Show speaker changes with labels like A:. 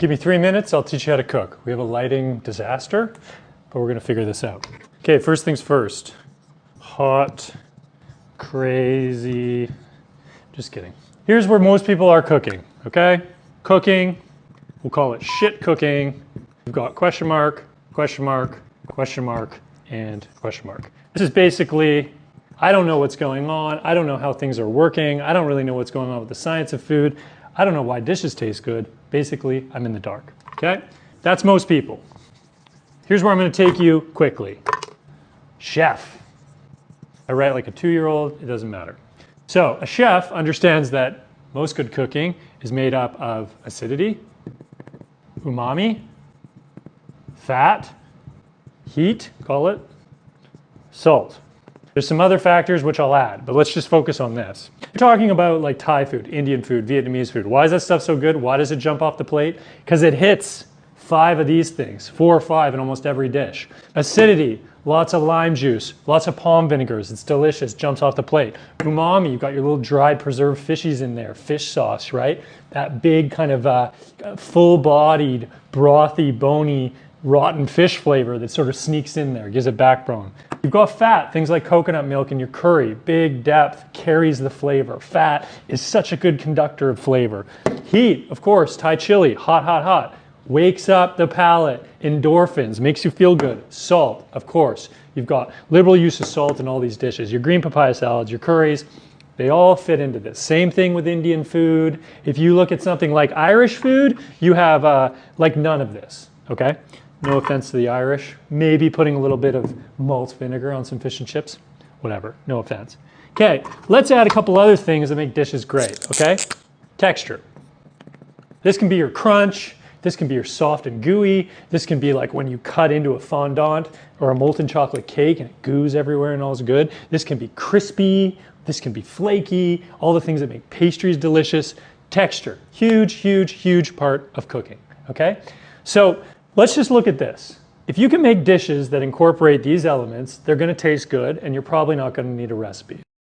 A: Give me 3 minutes, I'll teach you how to cook. We have a lighting disaster, but we're gonna figure this out. Okay, first things first. Hot, crazy, just kidding. Here's where most people are cooking, okay? Cooking, we'll call it shit cooking. We've got question mark, question mark, question mark, and question mark. This is basically, I don't know what's going on. I don't know how things are working. I don't really know what's going on with the science of food. I don't know why dishes taste good. Basically, I'm in the dark, okay? That's most people. Here's where I'm gonna take you quickly. Chef. I write like a 2-year-old, it doesn't matter. So a chef understands that most good cooking is made up of acidity, umami, fat, heat, call it, salt. There's some other factors which I'll add, but let's just focus on this. We're talking about like Thai food, Indian food, Vietnamese food. Why is that stuff so good? Why does it jump off the plate? Because it hits 5 of these things, 4 or 5 in almost every dish. Acidity, lots of lime juice, lots of palm vinegars. It's delicious, jumps off the plate. Umami, you've got your little dried preserved fishies in there, fish sauce, right? That big kind of full-bodied, brothy, bony, rotten fish flavor that sort of sneaks in there, gives it backbone. You've got fat, things like coconut milk in your curry, big depth, carries the flavor. Fat is such a good conductor of flavor. Heat, of course, Thai chili, hot, hot, hot. Wakes up the palate, endorphins, makes you feel good. Salt, of course. You've got liberal use of salt in all these dishes. Your green papaya salads, your curries, they all fit into this. Same thing with Indian food. If you look at something like Irish food, you have like none of this, okay? No offense to the Irish. Maybe putting a little bit of malt vinegar on some fish and chips. Whatever, no offense. Okay, let's add a couple other things that make dishes great, okay? Texture. This can be your crunch. This can be your soft and gooey. This can be like when you cut into a fondant or a molten chocolate cake and it goos everywhere and all's good. This can be crispy. This can be flaky. All the things that make pastries delicious. Texture, huge, huge, huge part of cooking, okay? So let's just look at this. If you can make dishes that incorporate these elements, they're gonna taste good and you're probably not gonna need a recipe.